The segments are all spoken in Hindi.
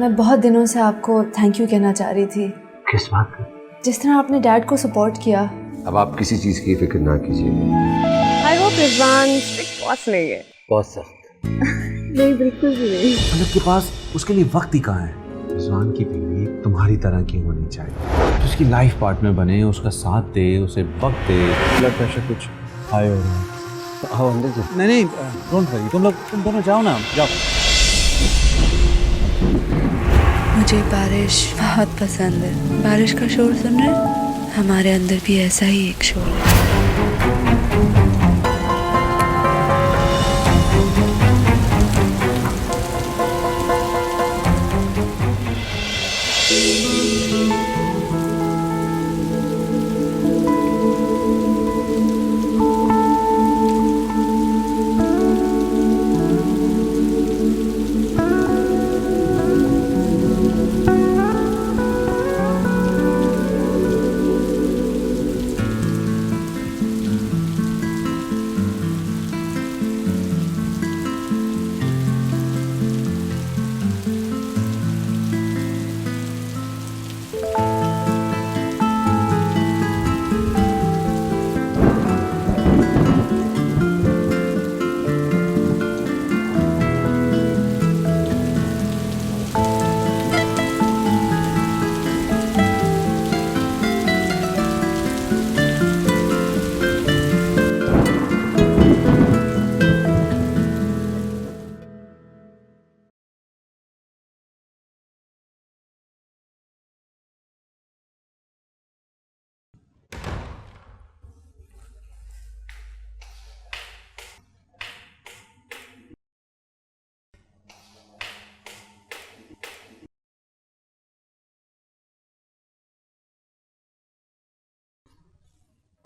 मैं बहुत दिनों से आपको थैंक यू कहना चाह रही थी। किस बात का? जिस तरह आपने डैड को सपोर्ट किया। अब आप किसी चीज की फिक्र ना कीजिए। I hope Rizwan strict boss नहीं है। बहुत सख्त। नहीं, बिल्कुल भी नहीं। मतलब के पास उसके लिए वक्त ही कहाँ है। रिजवान की बीवी तुम्हारी तरह की होनी चाहिए, तो उसकी लाइफ पार्टनर बने, उसका साथ दे, उसे वक्त दे। ब्लड प्रेशर कुछ हाई हो रहा है। हाँ अंदर से। नहीं डोंट वरी, तुम दोनों जाओ ना, जाओ। मुझे बारिश बहुत पसंद है। बारिश का शोर सुन रहे हैं? हमारे अंदर भी ऐसा ही एक शोर है।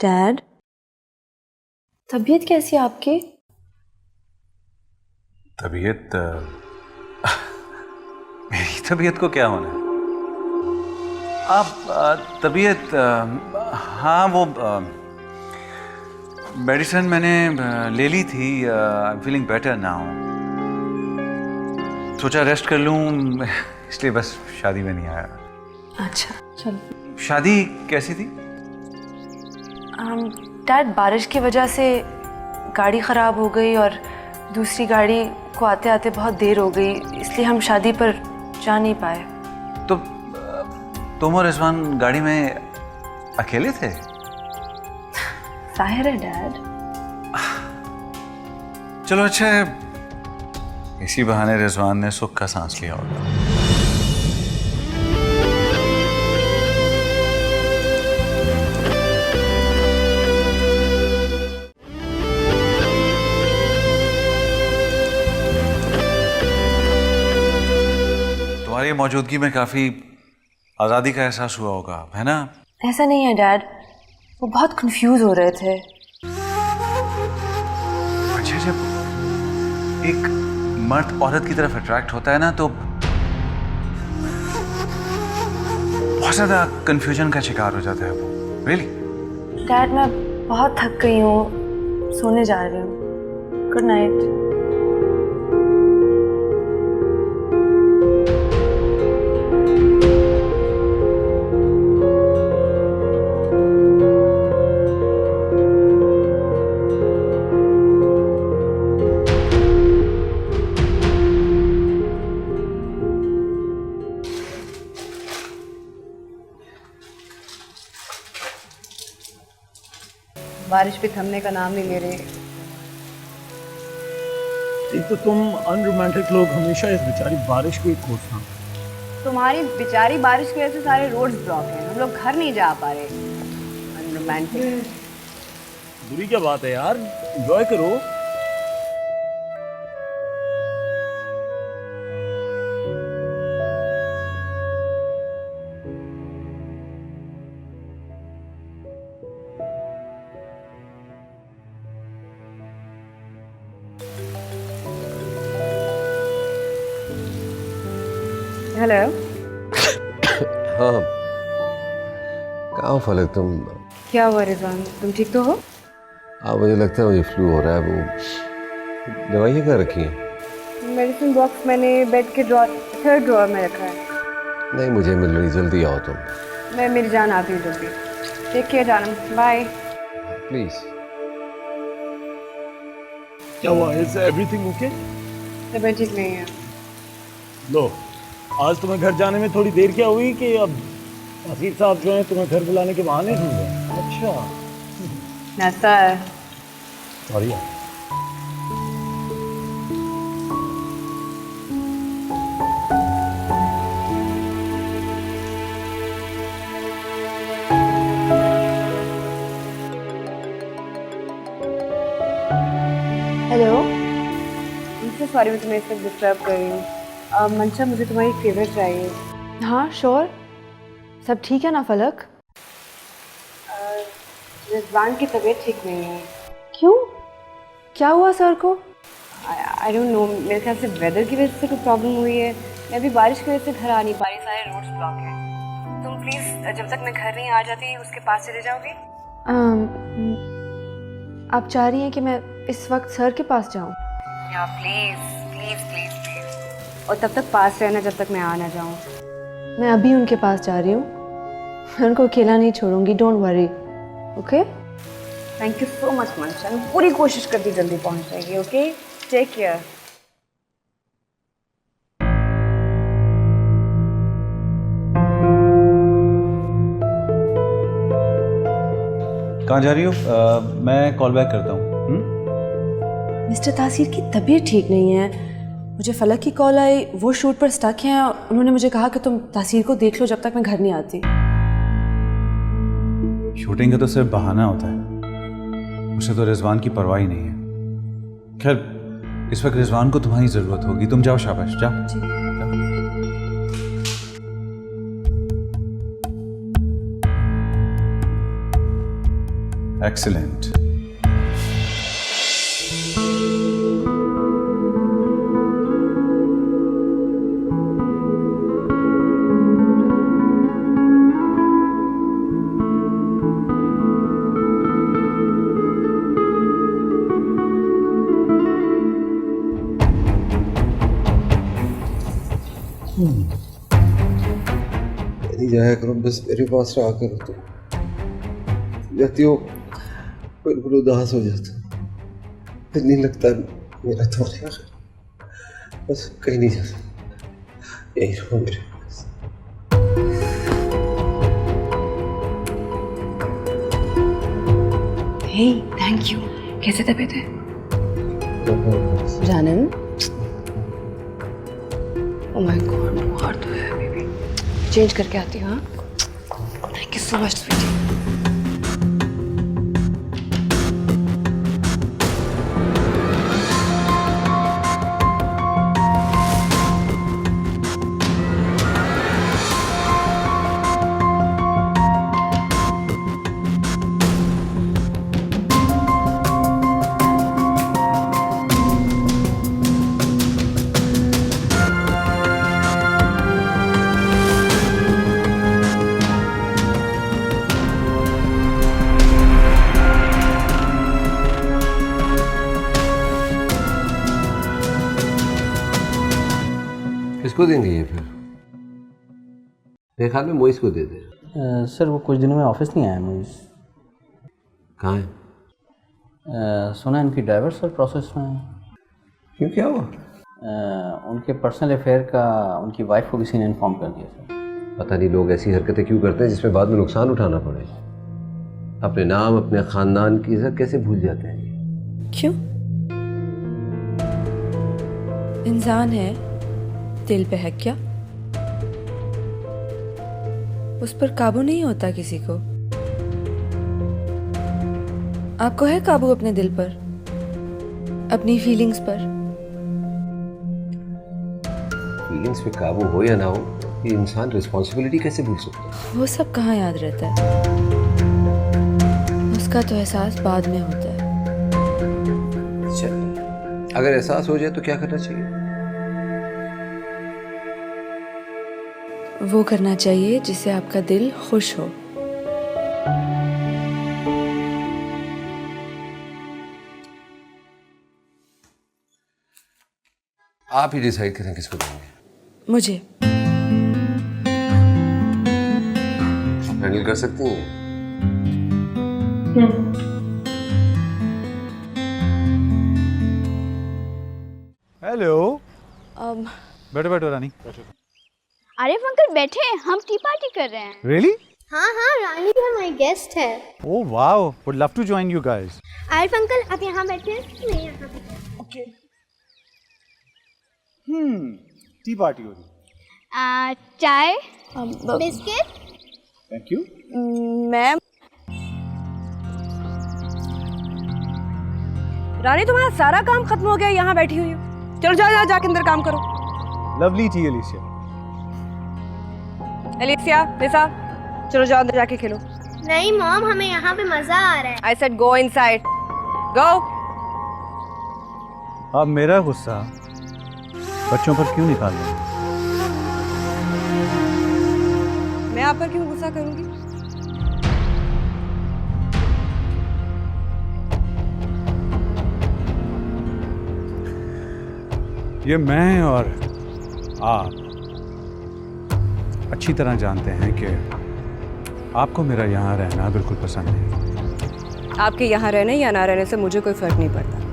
डैड, तबीयत कैसी है आपकी? तबीयत मेरी तबीयत को क्या होना है? आप तबीयत हाँ वो मेडिसिन मैंने ले ली थी। I am feeling better now. सोचा रेस्ट कर लूँ, इसलिए बस शादी में नहीं आया। अच्छा चलो। शादी कैसी थी? डैड, बारिश की वजह से गाड़ी ख़राब हो गई और दूसरी गाड़ी को आते आते बहुत देर हो गई, इसलिए हम शादी पर जा नहीं पाए। तो तुम और रिजवान गाड़ी में अकेले थे? जाहिर है डैड। चलो अच्छा है, इसी बहाने रिजवान ने सुख का सांस लिया होगा। तुम्हारी मौजूदगी में काफी आजादी का एहसास हुआ होगा, है ना? ऐसा नहीं है डैड, वो बहुत कंफ्यूज हो रहे थे। अच्छा, जब एक मर्द औरत की तरफ अट्रैक्ट होता है ना, तो बहुत ज्यादा कंफ्यूजन का शिकार हो जाता है वो। रियली? डैड, मैं बहुत थक गई हूँ, सोने जा रही हूँ। Good night. बारिश भी थमने का नाम नहीं ले रही। एक तो तुम अनरोमांटिक लोग हमेशा इस बेचारी बारिश को ही कोसना। तुम्हारी बेचारी बारिश की वजह से सारे रोड्स ब्लॉक हैं, हम लोग घर नहीं जा पा रहे। अनरोमांटिक। बुरी क्या बात है यार, एंजॉय करो। हेलो। हाँ कहाँ हो फलक तुम? क्या हुआ रिजवान, तुम ठीक तो हो? हाँ मुझे लगता है मुझे फ्लू हो रहा है। वो दवाइयाँ क्या रखी हैं? मेडिसिन बॉक्स मैंने बेड के थर्ड ड्रॉअर में रखा है। नहीं मुझे मिल रही, जल्दी आओ तुम मैं मेरी जान आती हूँ जल्दी। टेक केयर जानम, बाय। प्लीज। क्या हुआ? Is everything okay? तबीयत ठीक नहीं है। लो, आज तुम्हें घर जाने में थोड़ी देर क्या हुई कि अब वसीर साहब जो हैं तुम्हें घर बुलाने के बहाने ढूंढ रहे हैं? अच्छा, नाश्ता है। सॉरी। हेलो, मुझसे सॉरी मैं तुम्हें इस वक्त डिस्टर्ब कर रही हूँ। मंशा, मुझे तुम्हारी फेवर चाहिए। हाँ श्योर, सब ठीक है ना फलक? रिजवान की तबीयत ठीक नहीं है। क्यों, क्या हुआ सर को? आई डोंट नो, मेरे ख्याल से वेदर की वजह से कोई प्रॉब्लम हुई है। मैं अभी बारिश की वजह से घर आ नहीं पा रही, सारे रोड्स ब्लॉक हैं। तुम प्लीज़ जब तक मैं घर नहीं आ जाती उसके पास चले जाओगे? आप चाह रही हैं कि मैं इस वक्त सर के पास जाऊं? या प्लीज़ प्लीज़ प्लीज़ प्लीज़, और तब तक पास रहना जब तक मैं आ ना जाऊँ। मैं अभी उनके पास जा रही हूँ, मैं उनको अकेला नहीं छोड़ूंगी, don't worry. Okay, thank you so much Mansha, मैं पूरी कोशिश करती जल्दी पहुँच जाएगी। Okay, take care. कहाँ जा रही हो? मैं कॉल बैक करता हूँ। मिस्टर तासीर की तबीयत ठीक नहीं है। मुझे फलक की कॉल आई, वो शूट पर स्टक हैं। उन्होंने मुझे कहा कि तुम तासीर को देख लो जब तक मैं घर नहीं आती। शूटिंग का तो सिर्फ बहाना होता है, उसे तो रिजवान की परवाह ही नहीं है। खैर, इस वक्त रिजवान को तुम्हारी ज़रूरत होगी। तुम जाओ, शाबाश, जाओ। एक्सीलेंट। नहीं जाया करो, बस मेरे पास रहा करो। तुम जाती हो बिल्कुल उदास हो जाता, फिर नहीं लगता मेरा तुम्हारे यहाँ। बस कहीं नहीं जाता, यही रहो मेरे पास। हे, थैंक यू। कैसे तबीयत है जानम? ओह माय गॉड, बुखार तो है बेबी। चेंज करके आती हूँ। Thank you so much sweetie. किसको देंगे ये फिर? मेरे ख्याल में मोइस को दे दे। सर वो कुछ दिनों में ऑफिस नहीं आया मुझे। कहाँ है? सुना इनकी ड्राइवर सर प्रोसेस में है। क्यों, क्या हुआ? उनके पर्सनल अफेयर का उनकी वाइफ को किसी ने इन्फॉर्म कर दिया सर। पता नहीं लोग ऐसी हरकतें क्यों करते हैं जिसमें बाद में नुकसान उठाना पड़े। अपने नाम, अपने खानदान की इज्जत कैसे भूल जाते हैं? क्यों? इंसान है, दिल पे है क्या? उस पर काबू नहीं होता किसी को। आपको है काबू अपने दिल पर, अपनी फीलिंग्स पर? फीलिंग्स पे काबू हो या ना हो, ये इंसान रिस्पॉन्सिबिलिटी कैसे भूल सकता है? वो सब कहाँ याद रहता है? उसका तो एहसास बाद में होता है। अच्छा, अगर एहसास हो जाए तो क्या करना चाहिए? वो करना चाहिए जिससे आपका दिल खुश हो। आप ही डिसाइड करें किसको देंगे। मुझे। हैंडल कर सकती हैं? हेलो। बैठो बैठो रानी। आरिफ अंकल बैठे हैं, हम टी पार्टी कर रहे हैं। रियली? हाँ हाँ, रानी भी हमारी गेस्ट है। Oh wow, would love to join you guys. Arif uncle आप यहाँ बैठे हैं, मैं यहाँ बैठे। ओके। टी पार्टी हो रही। चाय, बिस्किट। Thank you. मैम, रानी तुम्हारा सारा काम खत्म हो गया, यहाँ बैठी हुई हो। चलो जाओ जाके अंदर काम करो। Lovely T Alicia. एलिसिया, लिसा, चलो जाओ अंदर जाके खेलो। नहीं मॉम, हमें यहाँ पे मजा आ रहा है। आई सेड गो इनसाइड, गो। अब मेरा गुस्सा बच्चों पर क्यों निकाल रहे हैं? मैं आप पर क्यों गुस्सा करूंगी? ये मैं और आप अच्छी तरह जानते हैं कि आपको मेरा यहाँ रहना बिल्कुल पसंद नहीं। आपके यहाँ रहने या ना रहने से मुझे कोई फर्क नहीं पड़ता।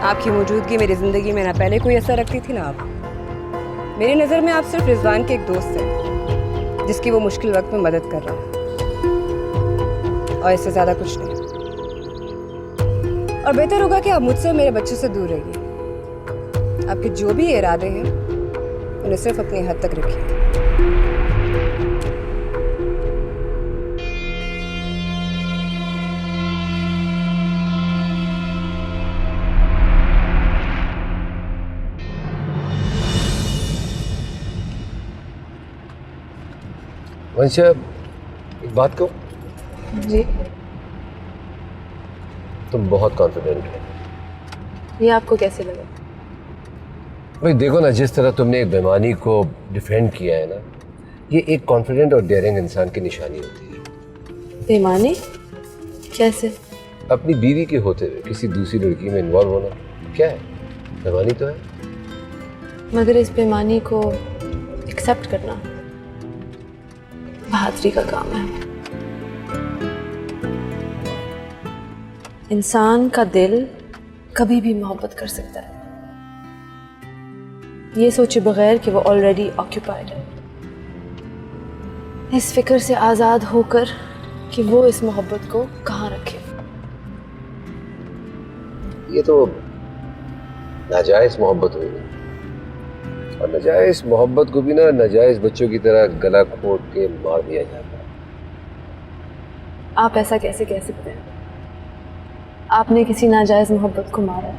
आपकी मौजूदगी मेरी जिंदगी में ना पहले कोई असर रखती थी ना अब। मेरी नज़र में आप सिर्फ रिजवान के एक दोस्त हैं जिसकी वो मुश्किल वक्त में मदद कर रहा है, और इससे ज़्यादा कुछ नहीं। और बेहतर होगा कि आप मुझसे और मेरे बच्चे से दूर रहिए। आपके जो भी इरादे हैं उन्हें सिर्फ अपनी हद तक रखिए। वंशा, एक बात कहूँ? जी। तुम बहुत कॉन्फिडेंट हो। ये आपको कैसे लगा? भाई देखो ना, जिस तरह तुमने एक बेईमानी को डिफेंड किया है ना, ये एक कॉन्फिडेंट और डेयरिंग इंसान की निशानी होती है। बेईमानी? कैसे? अपनी बीवी के होते हुए किसी दूसरी लड़की में इन्वॉल्व होना क्या है? बेईमानी तो है। मगर इस बेईमानी को एक्सेप्ट करना बहादुरी का काम है। इंसान का दिल कभी भी मोहब्बत कर सकता है, ये सोचे बगैर कि वो ऑलरेडी ऑक्यूपाइड है। इस फिक्र से आज़ाद होकर कि वो इस मोहब्बत को कहाँ रखे। ये तो नाजायज मोहब्बत हुई ना, और नाजायज मोहब्बत को भी ना नाजायज बच्चों की तरह गला घोट के मार दिया जाता है। आप ऐसा कैसे कह सकते हैं? आपने किसी नाजायज मोहब्बत को मारा है।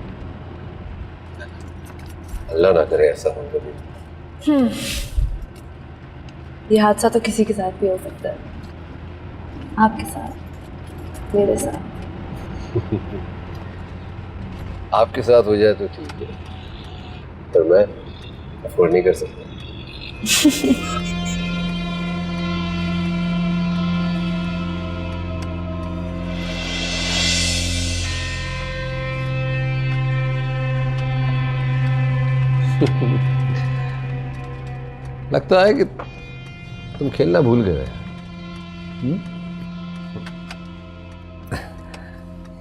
अल्लाह ना करे ऐसा हो कभी। ये हादसा तो किसी के साथ भी हो सकता है, आपके साथ, मेरे साथ। आपके साथ हो जाए तो ठीक है, पर मैं अफोर्ड नहीं कर सकता। लगता है कि तुम खेलना भूल गए।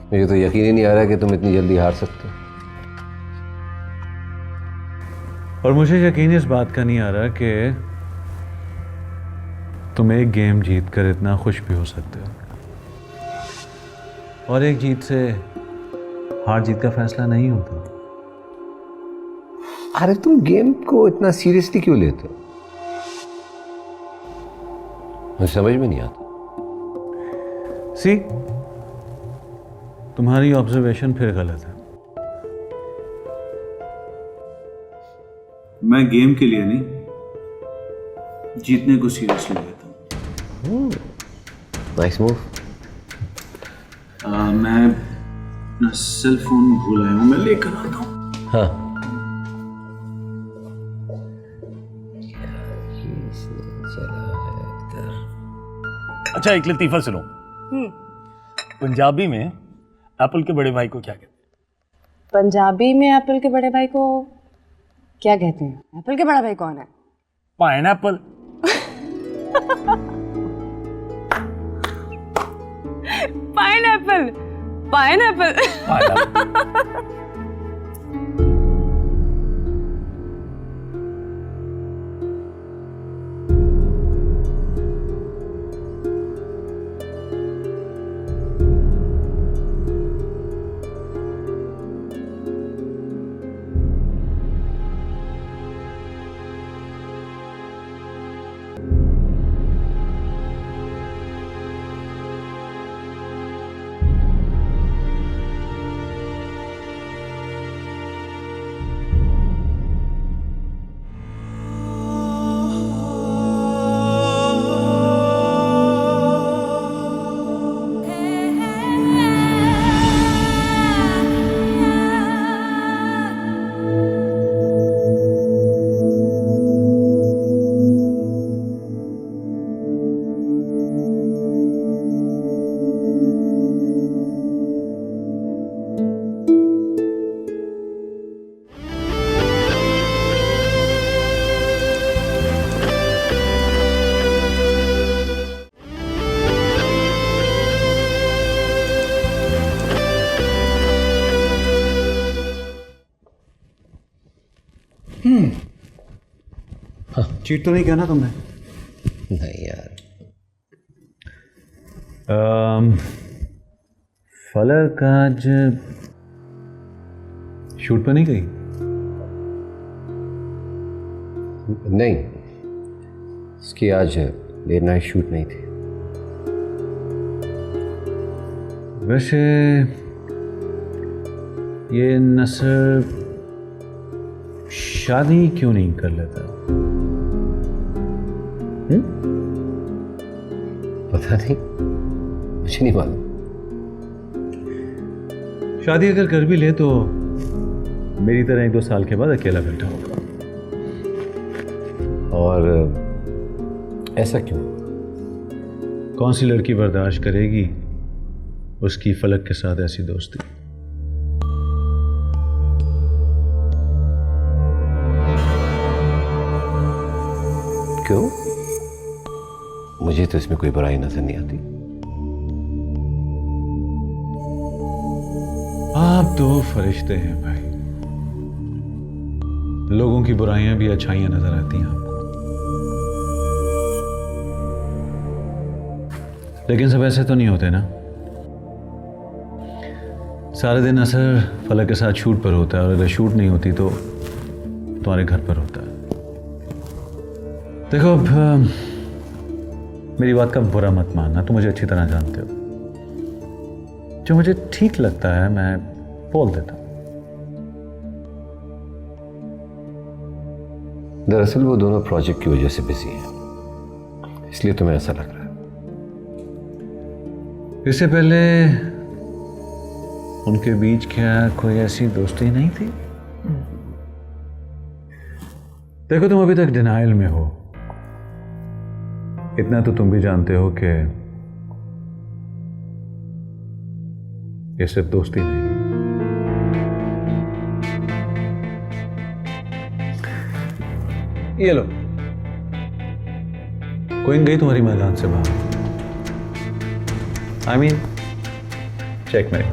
मुझे तो यकीन ही नहीं आ रहा कि तुम इतनी जल्दी हार सकते हो। और मुझे यकीन इस बात का नहीं आ रहा कि तुम एक गेम जीत कर इतना खुश भी हो सकते हो, और एक जीत से हार जीत का फैसला नहीं होता। अरे तुम गेम को इतना सीरियसली क्यों लेते हो? मुझे समझ में नहीं आता। सी, तुम्हारी ऑब्जर्वेशन फिर गलत है। मैं गेम के लिए नहीं, जीतने को सीरियसली लेता हूँ। Nice move. मैं अपना सेल फोन भूल आया हूँ, मैं लेकर आता हूँ। हाँ, अच्छा, एक लतीफ़ा सुनो। पंजाबी में एप्पल के बड़े भाई को क्या कहते पंजाबी में एप्पल के बड़े भाई को क्या कहते हैं? एप्पल के बड़ा भाई कौन है? पाइनएप्पल। पाइनएप्पल। पाइनएप्पल। चीट तो नहीं किया ना तुमने? नहीं यार। फलक आज शूट पर नहीं गई? नहीं, इसकी आज लेट नाइट शूट नहीं थी। वैसे ये नसर शादी क्यों नहीं कर लेता? पता नहीं, मुझे नहीं मालूम। शादी अगर कर भी ले तो मेरी तरह 1-2 साल के बाद अकेला बैठा होगा। और ऐसा क्यों? कौन सी लड़की बर्दाश्त करेगी उसकी फलक के साथ ऐसी दोस्ती? क्यों? मुझे तो इसमें कोई बुराई नजर नहीं आती। आप तो फरिश्ते हैं भाई, लोगों की बुराइयां भी अच्छाइयां नजर आती हैं आपको। लेकिन सब ऐसे तो नहीं होते ना। सारे दिन असर फलक के साथ शूट पर होता है, और अगर शूट नहीं होती तो तुम्हारे घर पर होता है। देखो, अब मेरी बात का बुरा मत मानना, तुम मुझे अच्छी तरह जानते हो। जो मुझे ठीक लगता है मैं बोल देता हूं। दरअसल वो दोनों प्रोजेक्ट की वजह से बिजी हैं, इसलिए तुम्हें ऐसा लग रहा है। इससे पहले उनके बीच क्या कोई ऐसी दोस्ती नहीं थी? देखो, तुम अभी तक डिनाइल में हो। इतना तो तुम भी जानते हो कि ये सिर्फ दोस्ती नहीं है। ये लो, क्वीन गई तुम्हारी मैदान से बाहर। I mean checkmate.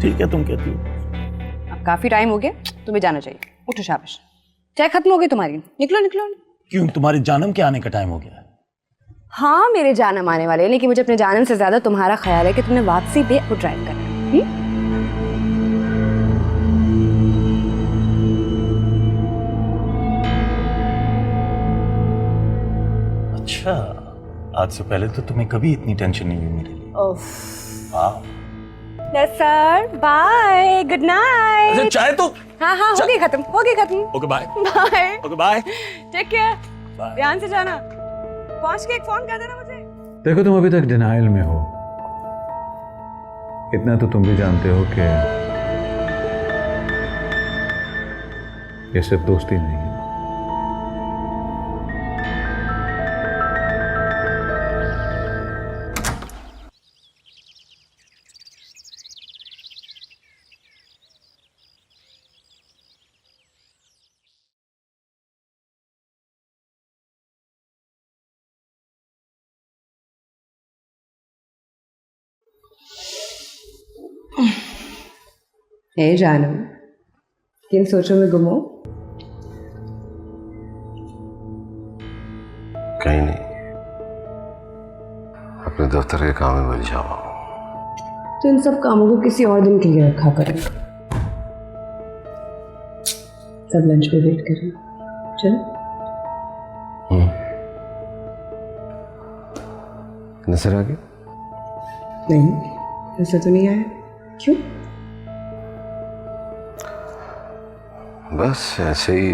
ठीक है, तुम कहती हो। अब काफी टाइम हो गया, तुम्हें जाना चाहिए। उठो, शाबाश। चाय खत्म हो गई तुम्हारी, निकलो निकलो। क्यों, तुम्हारे जानम के आने का टाइम हो गया? हाँ, मेरे जानम आने वाले हैं, लेकिन मुझे अपने जानम से ज्यादा तुम्हारा ख्याल है कि तुमने वापसी पे वो ड्राइव करना है। अच्छा, आज से पहले तो तुम्हें कभी इतनी टेंशन नहीं हुई मेरे लिए। वाह। Sir, bye, good night. अच्छा, चाय तो हाँ हाँ, हो गई खत्म, हो गई खत्म। Okay bye. Bye. Okay bye. Take care, ध्यान से जाना। पहुंच के एक फोन कर देना मुझे। देखो, तुम अभी तक डिनाइल में हो। इतना तो तुम भी जानते हो कि ये सिर्फ दोस्ती नहीं है। है जानम, किन सोचों में गुम हो? कहीं नहीं, अपने दफ्तर के काम में उलझा हुआ हूं। तो इन सब कामों को किसी और दिन के लिए रखा करें। सब लंच पे वेट करें। चलो। नजर आ गई? नहीं, ऐसा तो नहीं आया। क्यों? बस ऐसे ही,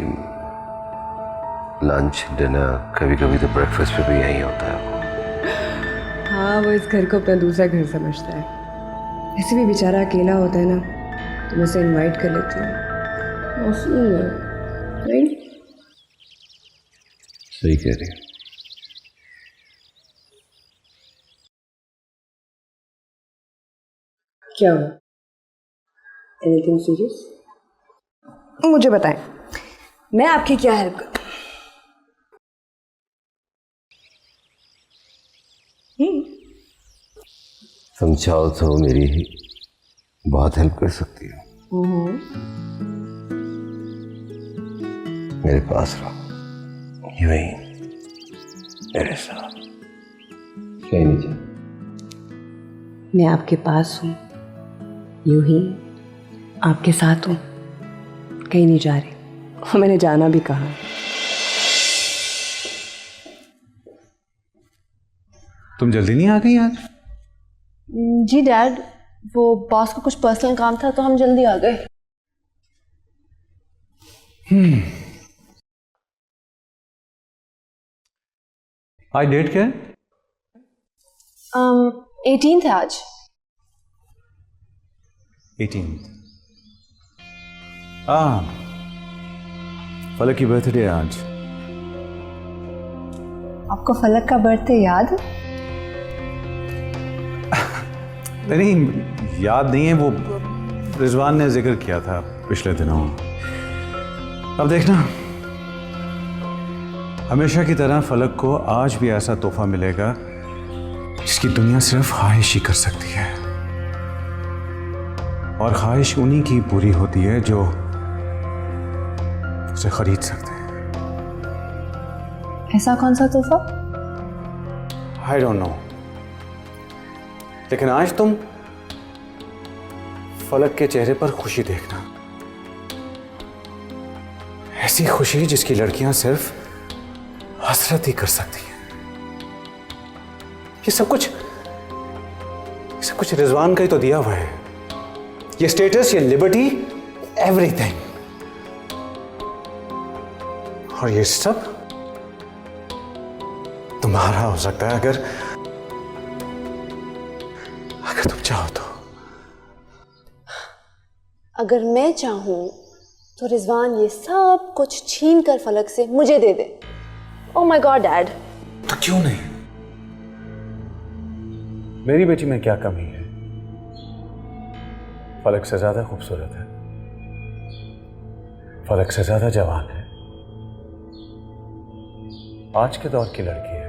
लंच डिनर, कभी कभी तो ब्रेकफास्ट पे भी यही होता है। हाँ, वो इस घर को अपना दूसरा घर समझता है। ऐसे भी बेचारा अकेला होता है ना, तो मैं उसे इनवाइट कर लेती हूँ। नहीं? सही कह रही है। क्या हुआ? Anything serious? मुझे बताएं, मैं आपकी क्या हेल्प करूं? तुम चाहो तो मेरी बहुत हेल्प कर सकती हो। मेरे पास रहो, यूं ही मेरे साथ। कहीं नहीं जा। मैं आपके पास हूँ, यूं ही आपके साथ हूँ, कहीं नहीं जा रही। और मैंने जाना भी कहा। तुम जल्दी नहीं आ गई आज? जी डैड, वो बॉस को कुछ पर्सनल काम था तो हम जल्दी आ गए। आज डेट क्या है? 18 है आज। 18। फलक की बर्थडे है आज। आपको फलक का बर्थडे याद? नहीं, याद नहीं है, वो रिजवान ने जिक्र किया था पिछले दिनों। अब देखना, हमेशा की तरह फलक को आज भी ऐसा तोहफा मिलेगा जिसकी दुनिया सिर्फ ख्वाहिश ही कर सकती है, और ख्वाहिश उन्हीं की पूरी होती है जो उसे खरीद सकते हैं। ऐसा कौन सा तोहफा? आई डोंट नो, लेकिन आज तुम फलक के चेहरे पर खुशी देखना, ऐसी खुशी जिसकी लड़कियां सिर्फ हसरत ही कर सकती हैं। ये सब कुछ रिजवान का ही तो दिया हुआ है। ये स्टेटस, ये लिबर्टी, एवरीथिंग। और ये सब तुम्हारा हो सकता है अगर तुम चाहो तो। अगर मैं चाहूं तो रिजवान ये सब कुछ छीन कर फलक से मुझे दे दे। Oh my God dad. तो क्यों नहीं? मेरी बेटी में क्या कमी है? फलक से ज्यादा खूबसूरत है, फलक से ज्यादा जवान है, आज के दौर की लड़की है।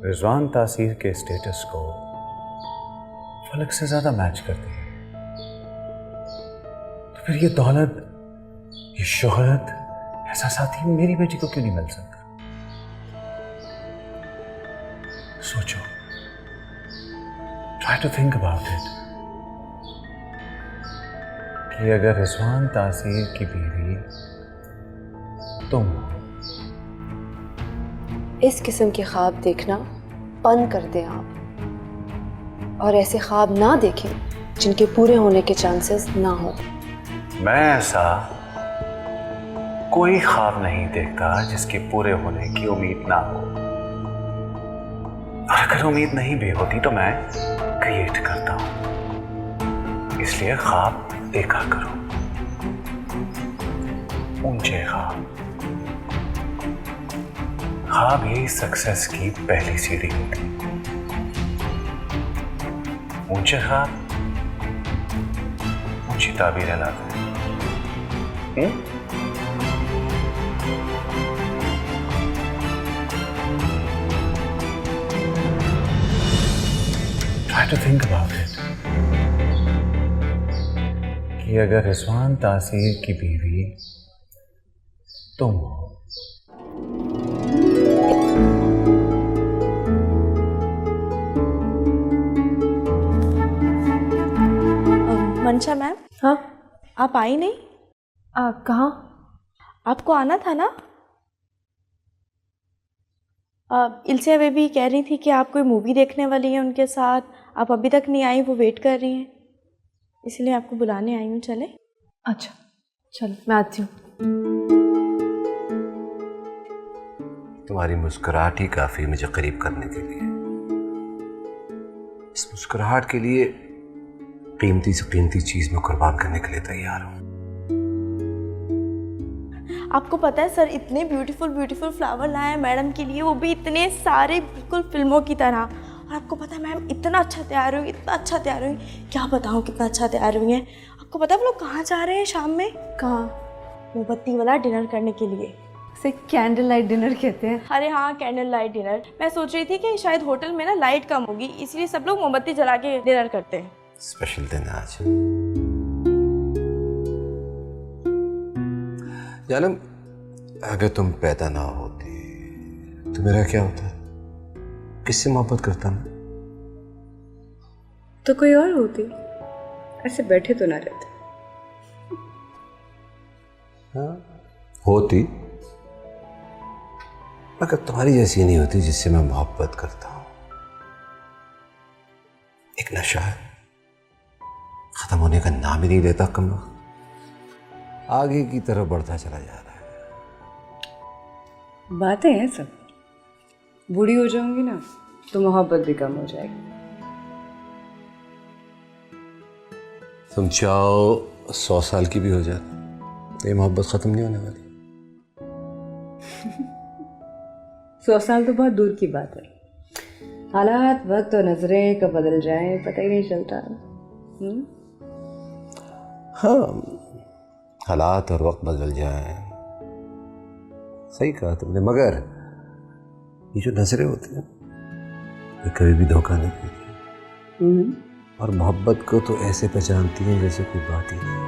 रिजवान तासीर के स्टेटस को फलक से ज्यादा मैच करती है, तो फिर ये दौलत, ये शोहरत, ऐसा साथी मेरी बेटी को क्यों नहीं मिल सकता? सोचो, try to think about it, कि अगर रिजवान तासीर की बीवी तुम हो। इस किस्म के ख्वाब देखना बंद कर दें आप, और ऐसे ख्वाब ना देखें जिनके पूरे होने के चांसेस ना हो। मैं ऐसा कोई ख्वाब नहीं देखता जिसके पूरे होने की उम्मीद ना हो, और अगर उम्मीद नहीं भी होती तो मैं क्रिएट करता हूं। इसलिए ख्वाब देखा करो, ऊंचे ख्वाब। ख्वाब ही सक्सेस की पहली सीढ़ी होती है। ऊंचे ख्वाब ऊंची ताबीरें लाते हैं। Try to think about it. कि अगर रिजवान तासीर की बीवी तुम हो। मंशा मैम, हाँ आप आई नहीं? कहाँ? आपको आना था ना? इल्सिया बेबी कह रही थी कि आप कोई मूवी देखने वाली हैं उनके साथ, आप अभी तक नहीं आई, वो वेट कर रही हैं, इसलिए आपको बुलाने आई हूँ। चले? अच्छा चलो मैं आती हूँ। तुम्हारी मुस्कुराहट ही काफी मुझे करीब करने के लिए। इस मुस्कुराहट के लिए कीमती से कीमती चीज मैं कुर्बान करने के लिए तैयार हूँ। आपको पता है सर, इतने ब्यूटीफुल फ्लावर लाए हैं मैडम के लिए, वो भी इतने सारे, बिल्कुल फिल्मों की तरह। और आपको पता है मैम इतना अच्छा तैयार हुई, इतना अच्छा तैयार हुई, क्या बताऊँ कितना अच्छा तैयार हुई है। आपको पता है वो लोग कहाँ जा रहे हैं शाम में? कहाँ? मोमबत्ती वाला डिनर करने के लिए। उसे कैंडल लाइट डिनर कहते हैं। अरे हाँ, कैंडल लाइट डिनर। मैं सोच रही थी कि शायद होटल में ना लाइट कम होगी, इसलिए सब लोग मोमबत्ती जला के डिनर करते हैं। स्पेशल दिन है आज। जानम, अगर तुम पैदा ना होती तो मेरा क्या होता? किससे मोहब्बत करता मैं? तो कोई और होती, ऐसे बैठे तो ना रहते। हाँ होती, मगर तुम्हारी जैसी नहीं होती जिससे मैं मोहब्बत करता हूं। एक नशा है, खत्म होने का नाम ही नहीं लेता, कम वक्त आगे की तरफ बढ़ता चला जा रहा है। बातें हैं सब, बूढ़ी हो जाऊंगी ना तो मोहब्बत भी कम हो जाएगी। तुम चाहो 100 साल की भी हो जाए, ये मोहब्बत खत्म नहीं होने वाली। 100 साल तो बहुत दूर की बात है। हालात, वक्त और नजरें कब बदल जाएं पता ही नहीं चलता। हाँ, हालात और वक्त बदल जाए, सही कहा तुमने, मगर ये जो नजरें होती हैं ये कभी भी धोखा नहीं देती, और मोहब्बत को तो ऐसे पहचानती हैं जैसे कोई बात ही नहीं।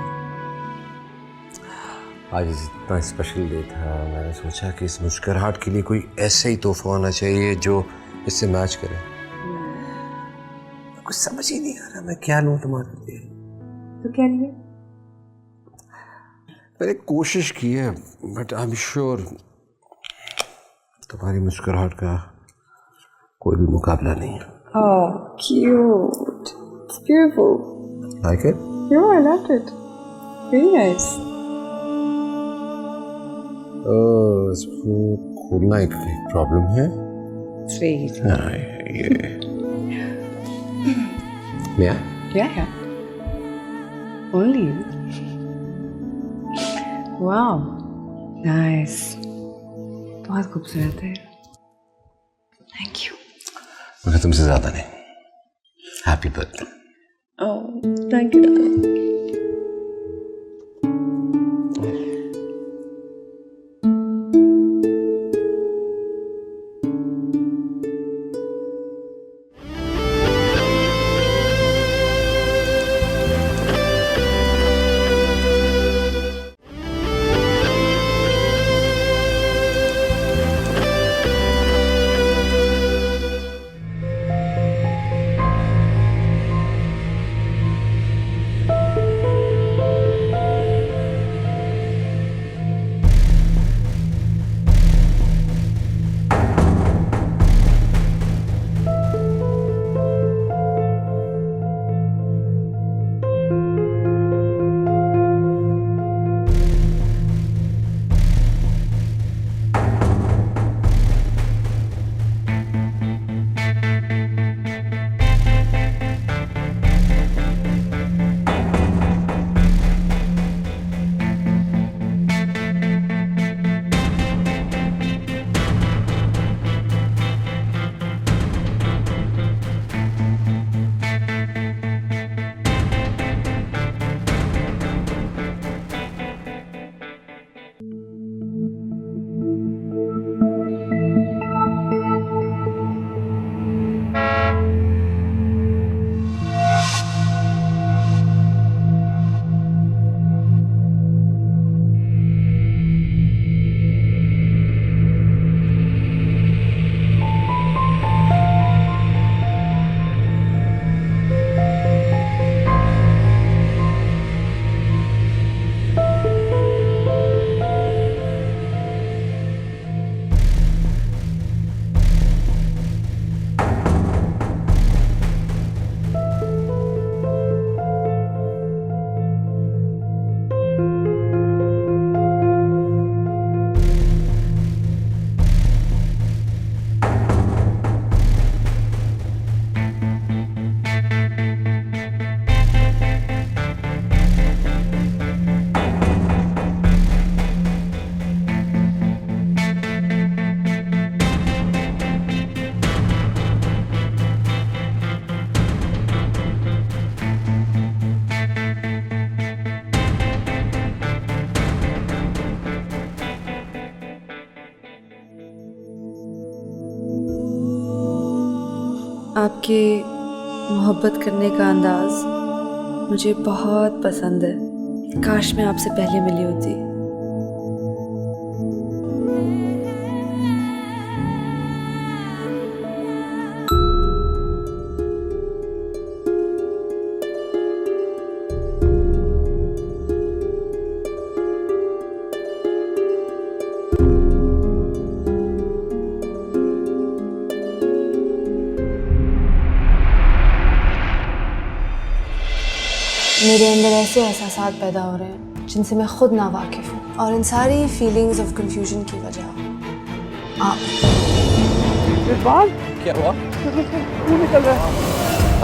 आज इतना स्पेशल डे था, मैंने सोचा कि इस मुस्कुराहट के लिए कोई ऐसा ही तोहफा होना चाहिए जो इससे मैच करे। कुछ समझ ही नहीं आ रहा मैं क्या लूं तुम्हारे लिए। तो क्या लिए? मैंने कोशिश की है, बट आई एम श्योर तुम्हारी मुस्कुराहट का कोई भी मुकाबला नहीं है। Oh, cute. It's beautiful. Like it? Yeah, I loved it. Very nice. इसको खोलना एक प्रॉब्लम है। Sweet. हाँ, ये मैं Yeah. Only you. Wow. Nice. बहुत खूबसूरत है। Thank you. मगर तुमसे ज्यादा नहीं। Happy birthday. Oh, thank you, darling. आपके मोहब्बत करने का अंदाज मुझे बहुत पसंद है। काश मैं आपसे पहले मिली होती। मेरे अंदर ऐसे एहसास पैदा हो रहे हैं जिनसे मैं खुद ना वाकिफ़ हूँ, और इन सारी फीलिंग्स ऑफ कंफ्यूजन की वजह आप। क्या हुआ?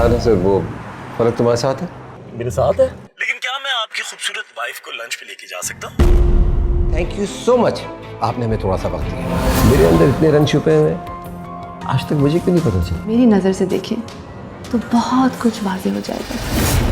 अरे सर वो फलक तुम्हारे साथ है? मेरे साथ है, लेकिन क्या मैं आपकी खूबसूरत वाइफ को लंच पे लेके जा सकता हूँ? थैंक यू सो मच, आपने हमें थोड़ा सा वक्त दिया। मेरे अंदर इतने रंग छुपे हुए हैं, आज तक मुझे क्यों नहीं पता चला? मेरी नज़र से देखें तो बहुत कुछ वाज़ेह हो जाएगा।